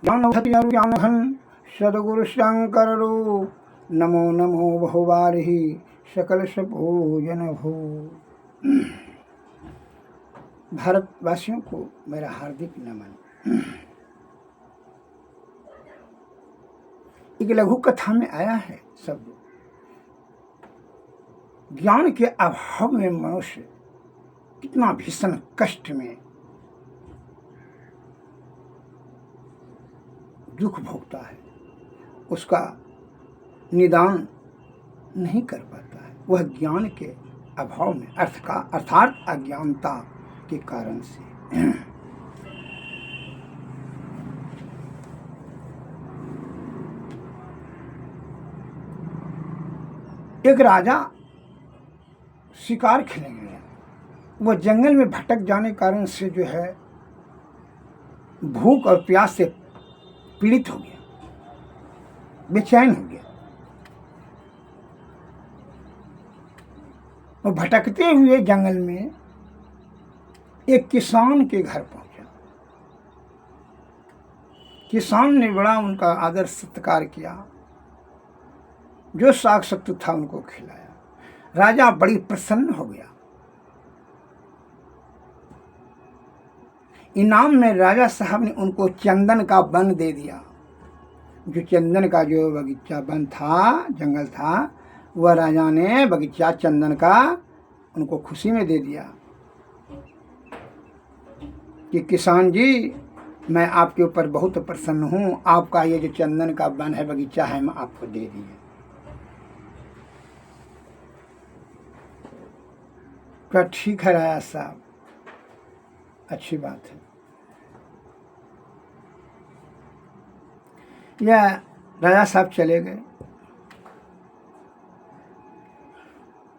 ज्ञान घन सदगुरु शंकर रो नमो नमो बहुबारही सकल सपूजन भो। भारतवासियों को मेरा हार्दिक नमन। एक लघु कथा में आया है शब्द, ज्ञान के अभाव में मनुष्य कितना भीषण कष्ट में दुख भोगता है, उसका निदान नहीं कर पाता है। वह ज्ञान के अभाव में अर्थात अज्ञानता के कारण से। एक राजा शिकार खेलने गया, वह जंगल में भटक जाने के कारण से जो है भूख और प्यास से पीड़ित हो गया, बेचैन हो गया। वो भटकते हुए जंगल में एक किसान के घर पहुंचा। किसान ने बड़ा उनका आदर सत्कार किया, जो साग सत्तू था उनको खिलाया। राजा बड़ी प्रसन्न हो गया। इनाम में राजा साहब ने उनको चंदन का वन दे दिया। जो चंदन का जो बगीचा वन था, जंगल था, वह राजा ने बगीचा चंदन का उनको खुशी में दे दिया कि किसान जी, मैं आपके ऊपर बहुत प्रसन्न हूँ, आपका ये जो चंदन का वन है, बगीचा है, मैं आपको दे दिए। क्या ठीक है राजा साहब, अच्छी बात है। यह राजा साहब चले गए।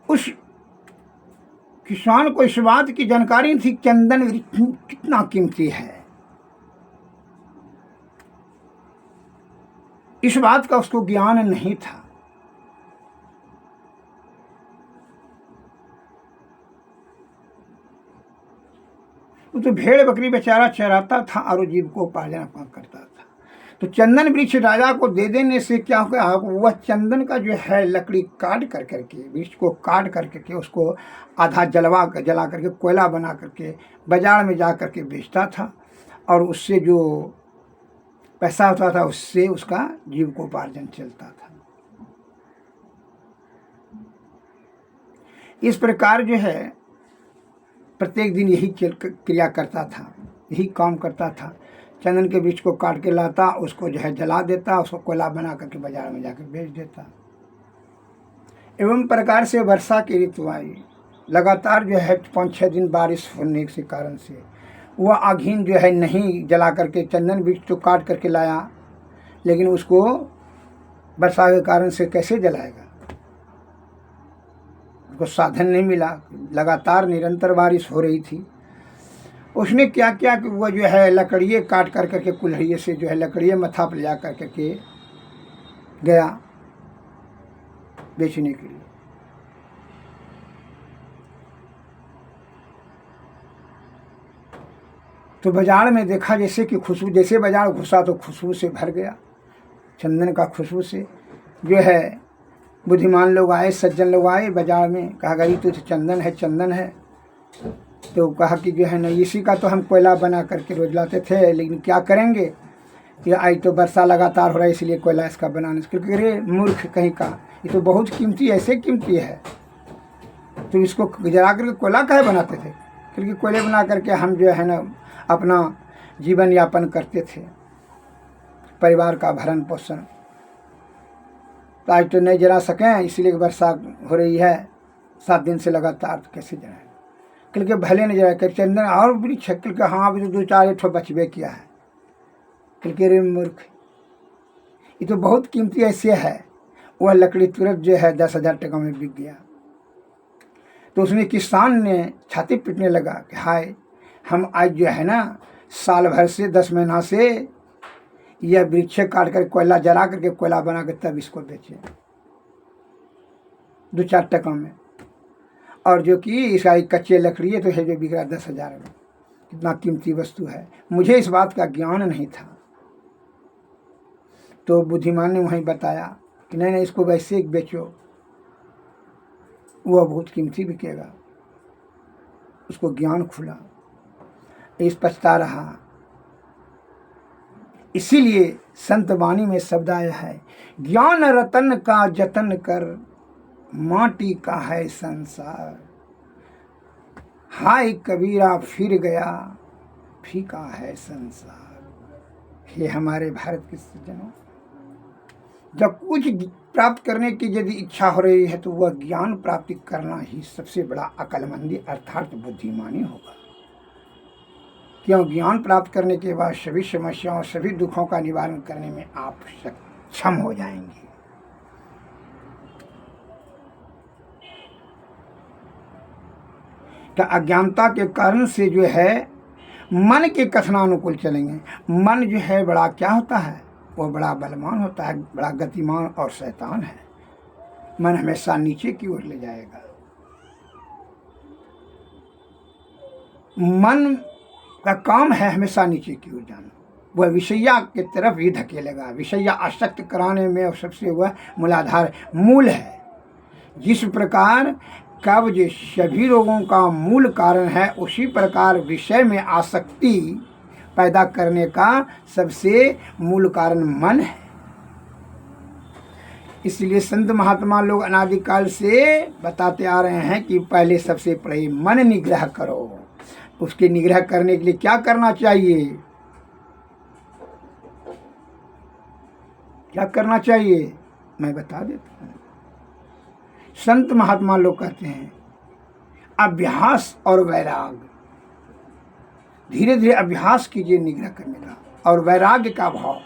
उस किसान को इस बात की जानकारी थी चंदन कितना कीमती है, इस बात का उसको ज्ञान नहीं था। वो तो भेड़ बकरी बेचारा चराता था और जीविकोपार्जन करता था। तो चंदन वृक्ष राजा को दे देने से क्या होगा, वह चंदन का जो है लकड़ी काट कर करके, वृक्ष को काट कर करके उसको आधा जला करके कोयला बना करके बाजार में जा करके बेचता था, और उससे जो पैसा होता था उससे उसका जीविकोपार्जन चलता था। इस प्रकार जो है प्रत्येक दिन यही क्रिया करता था, यही काम करता था। चंदन के वृक्ष को काट के लाता, उसको जो है जला देता, उसको कोयला बना करके बाजार में जाकर बेच देता। एवं प्रकार से वर्षा की ऋतु आई, लगातार जो है 5-6 दिन बारिश होने के कारण से वह आघीन जो है नहीं जला करके चंदन वृक्ष तो काट करके लाया, लेकिन उसको वर्षा के कारण से कैसे जलाएगा, उसको साधन नहीं मिला। लगातार निरंतर बारिश हो रही थी। उसने क्या किया कि वह जो है लकड़िए काट कर करके कुल्हड़िए से जो है लकड़िए मथा पर ले जा कर के गया बेचने के लिए। तो बाजार में देखा जैसे कि खुशबू, जैसे बाजार घुसा तो खुशबू से भर गया, चंदन का खुशबू से। जो है बुद्धिमान लोग आए, सज्जन लोग आए बाजार में, कहा गई तो चंदन है, चंदन है। तो कहा कि जो है ना, इसी का तो हम कोयला बना करके रोज लाते थे, लेकिन क्या करेंगे, ये आज तो वर्षा लगातार हो रहा है इसलिए कोयला इसका बनाने। क्योंकि अरे मूर्ख कहीं का, ये तो बहुत कीमती, ऐसे कीमती है, तो इसको जला करके कोयला काहे बनाते थे। क्योंकि कोयले बना करके हम जो है ना अपना जीवन यापन करते थे, परिवार का भरण पोषण। तो आज तो नहीं जला सकें, इसलिए वर्षा हो रही है 7 दिन से लगातार, तो कैसे जलाएं। क्योंकि भले नहीं जला कर चंदन और वृक्ष, क्योंकि हाँ अभी तो 2-4 ठो बचबे किया है। क्योंकि रे मूर्ख, ये तो बहुत कीमती ऐसे है। वह लकड़ी तुरंत जो है 10,000 टका में बिक गया। तो उसमें किसान ने छाती पीटने लगा कि हाय, हम आज जो है ना साल भर से 10 महीना से यह वृक्ष काट कर कोयला जला करके कोयला बना कर तब इसको बेचे 2-4 टका में, और जो कि इसका एक कच्चे लकड़ी है तो है जो बिक रहा 10,000 में। कितना कीमती वस्तु है। मुझे इस बात का ज्ञान नहीं था। तो बुद्धिमान ने वहीं बताया कि नहीं नहीं, इसको वैसे बेचो, वह बहुत कीमती बिकेगा। उसको ज्ञान खुला, इस पछता रहा। इसीलिए संत वाणी में शब्द आया है, ज्ञान रतन का जतन कर, माटी का है संसार। हाय कबीरा फिर गया, फीका है संसार। हे हमारे भारत के सज्जनों, जब कुछ प्राप्त करने की यदि इच्छा हो रही है तो वह ज्ञान प्राप्ति करना ही सबसे बड़ा अक्लमंदी अर्थात बुद्धिमानी होगा। क्यों? ज्ञान प्राप्त करने के बाद सभी समस्याओं, सभी दुखों का निवारण करने में आप सक्षम हो जाएंगे। तो अज्ञानता के कारण से जो है मन के कथनानुकूल चलेंगे। मन जो है बड़ा क्या होता है, वो बड़ा बलवान होता है, बड़ा गतिमान और शैतान है। मन हमेशा नीचे की ओर ले जाएगा। मन का काम है हमेशा नीचे की ओर जाना, वह विषया की तरफ ही धकेलेगा। विषया आसक्त कराने में सबसे वह मूलाधार मूल है। जिस प्रकार कब्ज सभी रोगों का मूल कारण है, उसी प्रकार विषय में आसक्ति पैदा करने का सबसे मूल कारण मन है। इसलिए संत महात्मा लोग अनादिकाल से बताते आ रहे हैं कि पहले सबसे पहले मन निग्रह करो। उसके निग्रह करने के लिए क्या करना चाहिए? क्या करना चाहिए मैं बता देता हूँ। संत महात्मा लोग कहते हैं अभ्यास और वैराग। धीरे धीरे अभ्यास कीजिए निग्रह करने का, और वैराग्य का भाव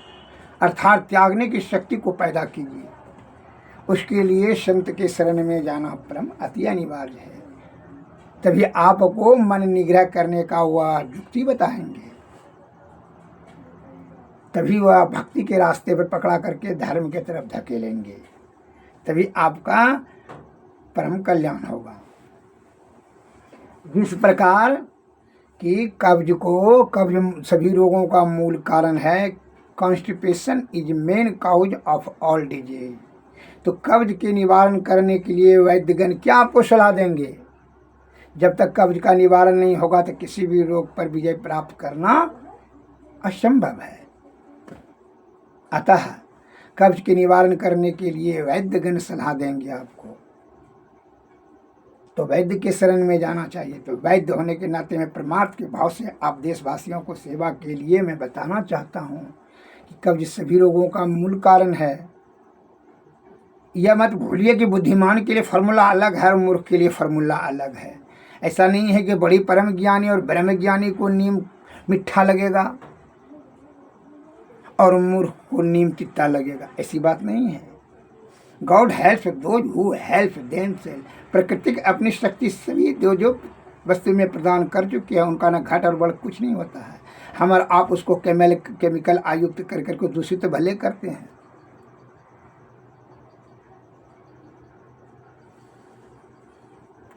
अर्थात त्यागने की शक्ति को पैदा कीजिए। उसके लिए संत के शरण में जाना परम अति अनिवार्य है। तभी आपको मन निग्रह करने का वह युक्ति बताएंगे, तभी वह भक्ति के रास्ते पर पकड़ा करके धर्म के तरफ धकेलेंगे, तभी आपका परम कल्याण होगा। जिस प्रकार कि कब्ज सभी रोगों का मूल कारण है। Constipation is main cause of all disease. तो कब्ज के निवारण करने के लिए वैद्यगण क्या आपको सलाह देंगे? जब तक कब्ज का निवारण नहीं होगा तो किसी भी रोग पर विजय प्राप्त करना असंभव है। अतः कब्ज के निवारण करने के लिए वैद्यगण सलाह देंगे आपको, तो वैद्य के शरण में जाना चाहिए। तो वैद्य होने के नाते में परमार्थ के भाव से आप देशवासियों को सेवा के लिए मैं बताना चाहता हूँ कि कब्ज सभी रोगों का मूल कारण है। यह मत भूलिए कि बुद्धिमान के लिए फार्मूला अलग है और मूर्ख के लिए फार्मूला अलग है। ऐसा नहीं है कि बड़ी परम ज्ञानी और ब्रह्म ज्ञानी को नीम मीठा लगेगा और मूर्ख को नीम तित्ता लगेगा, ऐसी बात नहीं है। God helps those who help themselves. प्रकृति अपनी शक्ति सभी जो वस्तु में प्रदान कर चुके हैं, उनका न घट और बढ़ कुछ नहीं होता है। हम और आप उसको केमिकल आयुक्त कर करके दूषित तो भले करते हैं।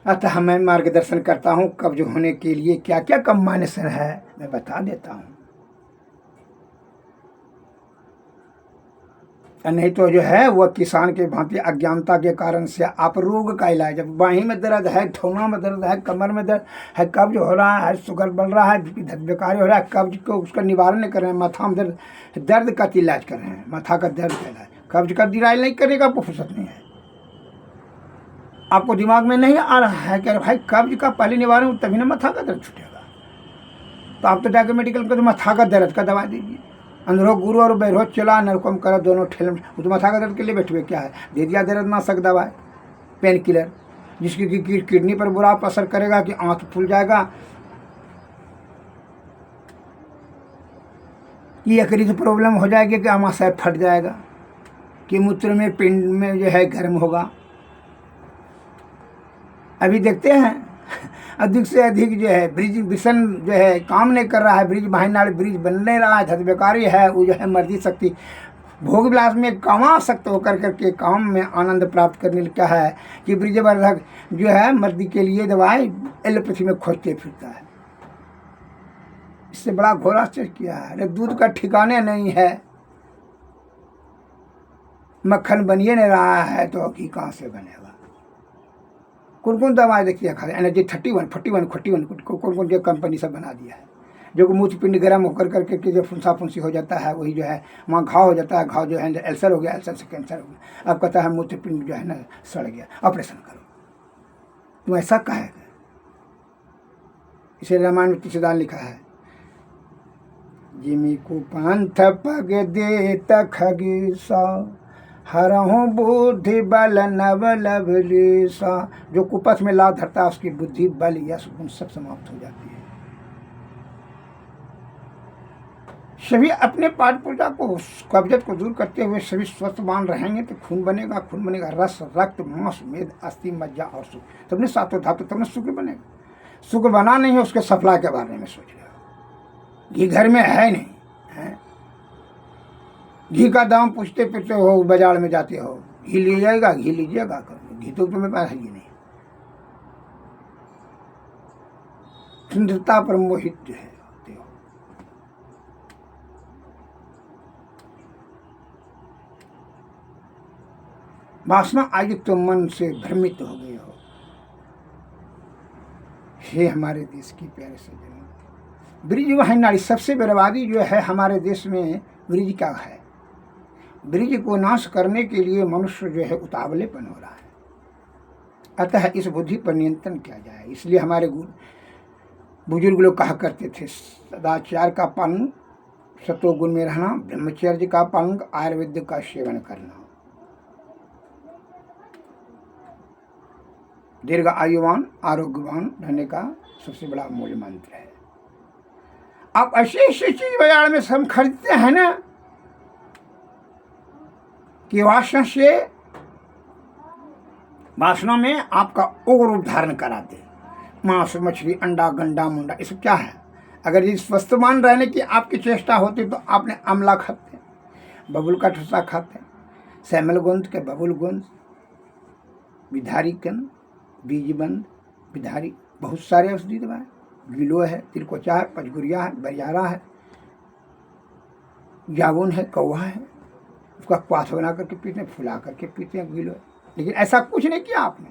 अतः मैं मार्गदर्शन करता हूँ कब्ज होने के लिए क्या क्या कॉम्बिनेशन है मैं बता देता हूँ। नहीं तो जो है वह किसान के भांति अज्ञानता के कारण से आप रोग का इलाज, जब बाहीं में दर्द है, थोना में दर्द है, कमर में दर्द है, कब्ज हो रहा है, शुगर बढ़ रहा है, बेकारी हो रहा है, कब्ज को उसका निवारण कर रहे हैं, माथा में दर्द का इलाज कर रहे हैं, माथा का दर्द का इलाज, कब्ज का इलाज नहीं करने का आपको फुर्सत नहीं है। आपको दिमाग में नहीं आ रहा है कि भाई कब्ज का पहले निवारण तभी ना माथा का दर्द छूटेगा। तो आप तो जाकर मेडिकल को तो माथा का दर्द का दवा दीजिए। अंदरों गुरु और बैरोज चला नरकम करो दोनों ठेल, वो तो माथा का दर्द के लिए बैठे हुए क्या है, दे दिया दर्द नाशक दवा है, पेन किलर, जिसकी किडनी पर बुरा असर करेगा कि आंख फूल जाएगा, कि यकृत प्रॉब्लम हो जाएगी, कि आमाशय फट जाएगा, कि मूत्र में पिंड में जो है गर्म होगा। अभी देखते हैं अधिक से अधिक जो है ब्रिज मिशन जो है काम नहीं कर रहा है, ब्रिज भाईनाड़ ब्रिज बन नहीं रहा है, धत बेकारी है, वो जो है मर्दी शक्ति भोग विलास में कमा सकते होकर करके काम में आनंद प्राप्त करने लिखा है कि ब्रिज वर्धक जो है मर्दी के लिए दवाएं एलोपैथी में खोजते फिरता है। इससे बड़ा घोर आश्चर्य किया है। अरे दूध का ठिकाने नहीं है, मक्खन बनिए नहीं रहा है तो घी कहाँ से बनेगा। कौन कौन दवाएं देखिए खा एनर्जी 31 41 41 कौन कौन जो कंपनी सब बना दिया है, जो कि मूत्रपिंड गर्म होकर करके जो फुंसा फुंसी हो जाता है, वही जो है वहाँ घाव हो जाता है, घाव जो है अल्सर हो गया, अल्सर से कैंसर हो गया। अब कहता है मूत्रपिंड जो है ना सड़ गया, ऑपरेशन करो। तुम ऐसा कहेगा। इसे रामायण में तुलसीदास लिखा है, जिमी को पंथ पग देत खगीसा हरहु बुद्धि बल नव लवलीसा। जो कुपथ में लाभ धरता है उसकी बुद्धि बल यश गुण सब समाप्त हो जाती है। सभी अपने पाठ पूजा को कब्जत को दूर करते हुए सभी स्वस्थवान रहेंगे तो खून बनेगा, खून बनेगा रस रक्त मांस मेद अस्थि मज्जा और सुख, तब सातों धातु तब सुख बनेगा। सुख बना नहीं है उसके सफला के बारे में सोच रहे। घी घर में है नहीं है, घी का दाम पूछते पूछते हो, बाजार में जाते हो, घी ले जाएगा, घी लीजिएगा, घी तो तुम्हें पास है ही नहीं। सुंदरता पर मोहित जो है होते हो। वासना आज तो मन से भ्रमित हो गए हो। हे हमारे देश की प्यारे सज्जनों, ब्रिज वह नारी सबसे बर्बादी जो है हमारे देश में ब्रिज का है। ब्रिज को नाश करने के लिए मनुष्य जो है उतावलेपन हो रहा है। अतः इस बुद्धि पर नियंत्रण किया जाए। इसलिए हमारे बुजुर्ग लोग कहा करते थे, सदाचार का पालन, सतोगुण में रहना, ब्रह्मचर्य का पालन, आयुर्वेद का सेवन करना, दीर्घ आयुवान आरोग्यवान रहने का सबसे बड़ा मूल मंत्र है। आप ऐसी ऐसी चीज बाजार में हम खरीदते हैं ना कि वासना में आपका उग्र रूप धारण करा दे। मांस मछली अंडा गंडा मुंडा ये सब क्या है। अगर ये स्वस्थवान रहने की आपकी चेष्टा होती तो आपने आंवला खाते, बबुल का ठुसा खाते, सैमल गुंद के बबुल गुंद, विधारी कन, बीजबंद, विधारी, बहुत सारे औषधि दवाएं, गिलो है, तिलकोचा है, पचगुरिया है, बरियारा है, जामुन है, कौवा है, उसका क्वाथ बना करके पीते हैं, फुला करके पीते हैं, गिलो है। लेकिन ऐसा कुछ नहीं किया आपने।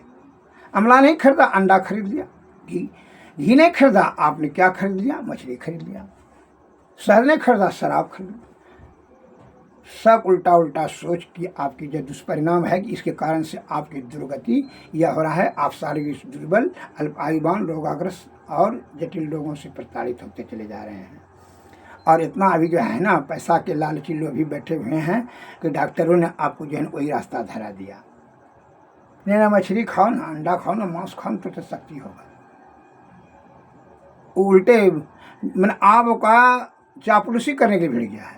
अमला नहीं खरीदा, अंडा खरीद लिया, घी नहीं खरीदा, आपने क्या खरीद लिया, मछली खरीद लिया। शहद नहीं खरीदा, शराब खरीद लिया। सब उल्टा उल्टा सोच कि आपकी जो दुष्परिणाम है कि इसके कारण से आपकी दुर्गति यह हो रहा है। आप शारीरिक दुर्बल, अल्पायुवान, रोगाग्रस्त और जटिल रोगों से प्रताड़ित होते चले जा रहे हैं। और इतना अभी जो है ना पैसा के लालची लोग भी बैठे हुए हैं कि डॉक्टरों ने आपको जो है वही रास्ता धरा दिया। नहीं ना मछली खाओ ना, अंडा खाओ ना, मांस खाओ तो शक्ति होगा। उल्टे मैंने आपका चापलूसी करने के लिए भिड़ गया है।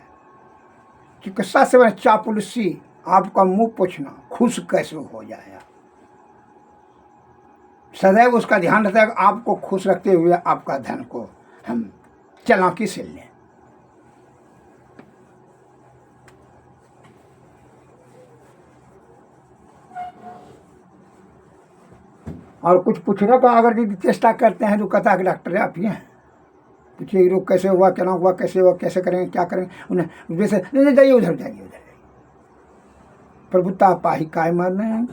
चिकित्सा से मैंने चापलूसी, आपका मुंह पोछना, खुश कैसे हो जाएगा। सदैव उसका ध्यान रहता है कि आपको खुश रखते हुए आपका धन को हम चालाकी से लें। और कुछ पूछने का अगर यदि चेष्टा करते हैं तो कहता है कि डॉक्टर आप ही हैं, पूछिए रोग कैसे हुआ, क्या हुआ, कैसे हुआ, कैसे करेंगे, क्या करेंगे। उन्हें जैसे नहीं जाइए उधर, जाइए उधर जाइए। प्रभुता पाही काय मारने हैं,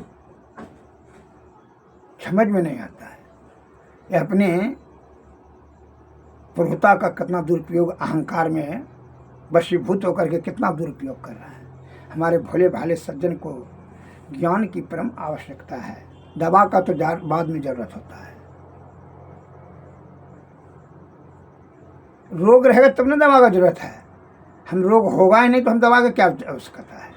समझ में नहीं आता है। ये अपने प्रभुता का कितना दुरुपयोग, अहंकार में वशीभूत होकर के कितना दुरुपयोग कर रहा है। हमारे भोले भाले सज्जन को ज्ञान की परम आवश्यकता है। दवा का तो बाद में जरूरत होता है। रोग रहेगा तब ना दवा का जरूरत है। हम रोग होगा ही नहीं तो हम दवा का क्या आवश्यकता है।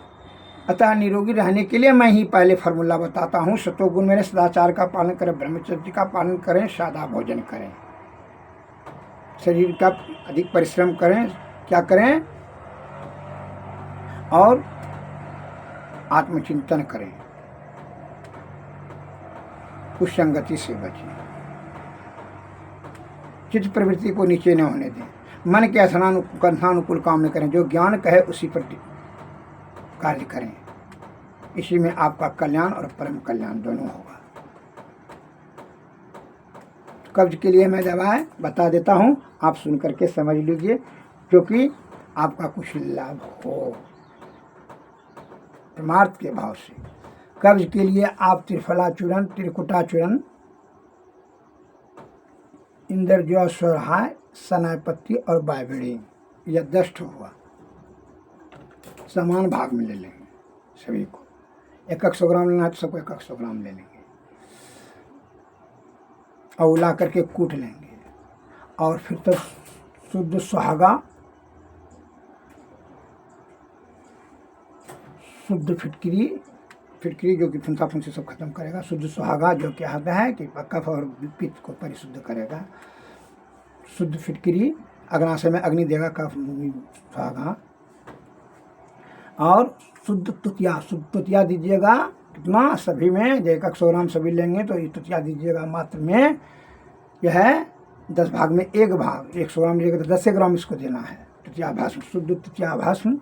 अतः निरोगी रहने के लिए मैं ही पहले फार्मूला बताता हूँ। सतोगुण में सदाचार का पालन करें, ब्रह्मचर्य का पालन करें, सादा भोजन करें, शरीर का अधिक परिश्रम करें, क्या करें, और आत्मचिंतन करें, उस संगति से बचें, चित्त प्रवृत्ति को नीचे न होने दें, मन के अथानुकूल काम न करें, जो ज्ञान कहे उसी पर कार्य करें। इसी में आपका कल्याण और परम कल्याण दोनों होगा। कब्ज के लिए मैं दवाएं बता देता हूं, आप सुन करके समझ लीजिए, क्योंकि आपका कुछ लाभ हो। परमार्थ के भाव से। कब्ज के लिए आप त्रिफला चूर्ण, त्रिकुटा चूर्ण, इंद्रजौ स्वरहाय, सनापत्ती और बायबड़ी, यह 10 हुआ, समान भाग में ले लेंगे सभी को। 100 ग्राम लेना है तो सबको 100 ग्राम ले लेंगे और उला करके कूट लेंगे। और फिर तो शुद्ध सुहागा, शुद्ध फिटकरी, फिटकरी जो कि फुंसा फुंसी सब खत्म करेगा। शुद्ध सुहागा जो क्या होता है कि कफ और पित्त को परिशुद्ध करेगा। शुद्ध फिटकरी अग्नाशय में अग्नि देगा, कफ सुहागा। और शुद्ध तुतिया, शुद्ध तुतिया दीजिएगा कितना, सभी में 100 ग्राम सभी लेंगे तो ये तुतिया दीजिएगा मात्र में। यह है 10 भाग में 1 भाग, 100 ग्राम लीजिएगा तो 10 ग्राम इसको देना है। तुतिया भस्म, शुद्ध तुतिया भस्म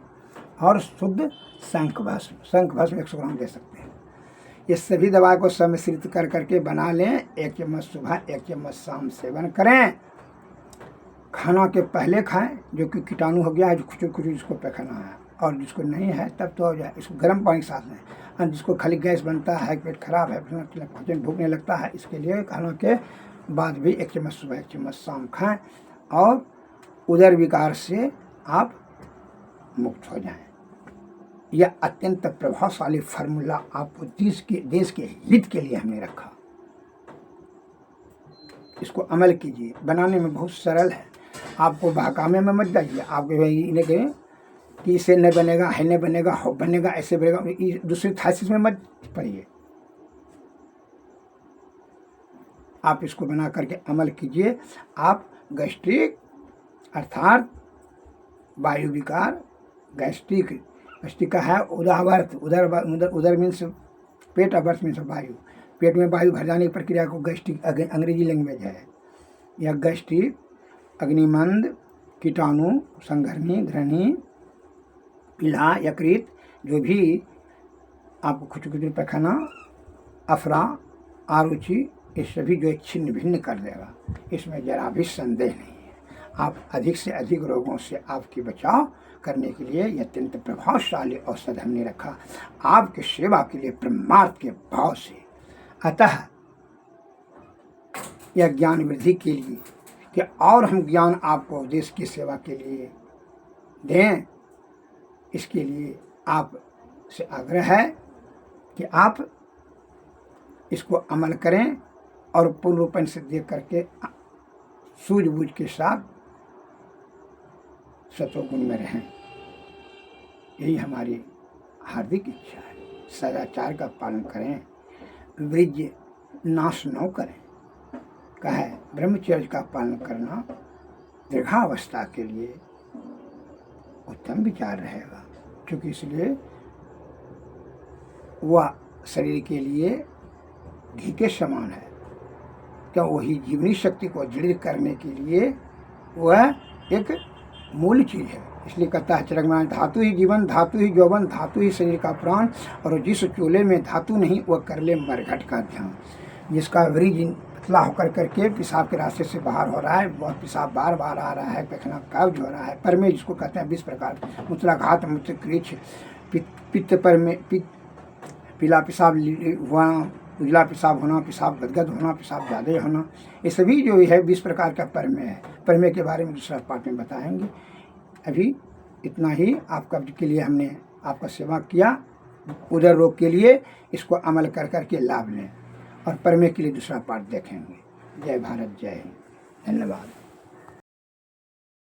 और शुद्ध शंख भस्म। शंख भस्म 100 ग्राम दे सकते हैं। ये सभी दवा को सम्मिश्रित कर करके बना लें। 1 चम्मच सुबह, 1 चम्मच शाम सेवन करें। खाना के पहले खाएं, जो कि कीटाणु हो गया है, जो खुचुर खुचुर जिसको पैखाना है, और जिसको नहीं है तब तो हो जाए इसको गर्म पानी के साथ लें। और जिसको खाली गैस बनता है, पेट खराब है, भूख नहीं लगता है, इसके लिए खाना के बाद भी 1 चम्मच सुबह, 1 चम्मच शाम खाएं और उदर विकार से आप मुक्त हो जाएं। यह अत्यंत प्रभावशाली फार्मूला आपको देश के हित के लिए हमने रखा। इसको अमल कीजिए। बनाने में बहुत सरल है, आपको बहकामे में मत जाइए। आपके इन्हें कहें कि इससे नहीं बनेगा, है नहीं बनेगा, हो बनेगा, ऐसे बनेगा, दूसरी थासिस में मत पड़िए। आप इसको बना करके अमल कीजिए। आप गैस्ट्रिक अर्थात वायु विकार, गैस्ट्रिक का है उदावर्त, उदर मीन्स पेट, अवर्थ मीन्स वायु, पेट में वायु भर जाने की प्रक्रिया को गैस्ट्रिक अंग्रेजी लैंग्वेज है। यह गैस्ट्रिक, अग्निमंद, कीटाणु, संघर्णी, घृणी, पीला, यकृत, जो भी आपको खुचुर पैखाना, अफरा, आरुचि, ये सभी जो छिन्न भिन्न कर देगा, इसमें जरा भी संदेह नहीं है। आप अधिक से अधिक रोगों से आपकी बचाव करने के लिए यह अत्यंत प्रभावशाली औषध हमने रखा, आपकी सेवा के लिए परमार्थ के भाव से। अतः यह ज्ञान वृद्धि के लिए कि और हम ज्ञान आपको देश की सेवा के लिए दें, इसके लिए आप से आग्रह है कि आप इसको अमल करें और पूर्ण रूपन से देख करके सूझबूझ के साथ सतोगुण में रहें। यही हमारी हार्दिक इच्छा है। सदाचार का पालन करें, वृज्ज नाश न करें। कहे ब्रह्मचर्य का पालन करना दीर्घावस्था के लिए उत्तम विचार रहेगा, क्योंकि इसलिए वह शरीर के लिए घी के समान है। क्या वही जीवनी शक्ति को दृढ़ करने के लिए वह एक मूल चीज़ है। इसलिए कहता है चरक में, धातु ही जीवन, धातु ही यौवन, धातु ही शरीर का प्राण, और जिस चूल्हे में धातु नहीं वह कर ले मरघट का ध्यान। जिसका वृज पतला होकर करके पेशाब के रास्ते से बाहर हो रहा है, वह पेशाब बार बार आ रहा है, पैखाना कब्ज हो रहा है, पर में जिसको कहते हैं 20 प्रकार, मूत्राघात, मूत्रकृच्छ, पित्त पर में पीला पेशाब हुआ, उजला पेशाब होना, पेशाब गदगद होना, पेशाब ज़्यादा होना, ये सभी जो है 20 प्रकार का परमेय है। परमेय के बारे में दूसरा पार्ट में बताएंगे। अभी इतना ही आप कब्ज के लिए हमने आपका सेवा किया। उदर रोग के लिए इसको अमल कर करके लाभ लें, और परमेय के लिए दूसरा पार्ट देखेंगे। जय भारत, जय हिंद, धन्यवाद।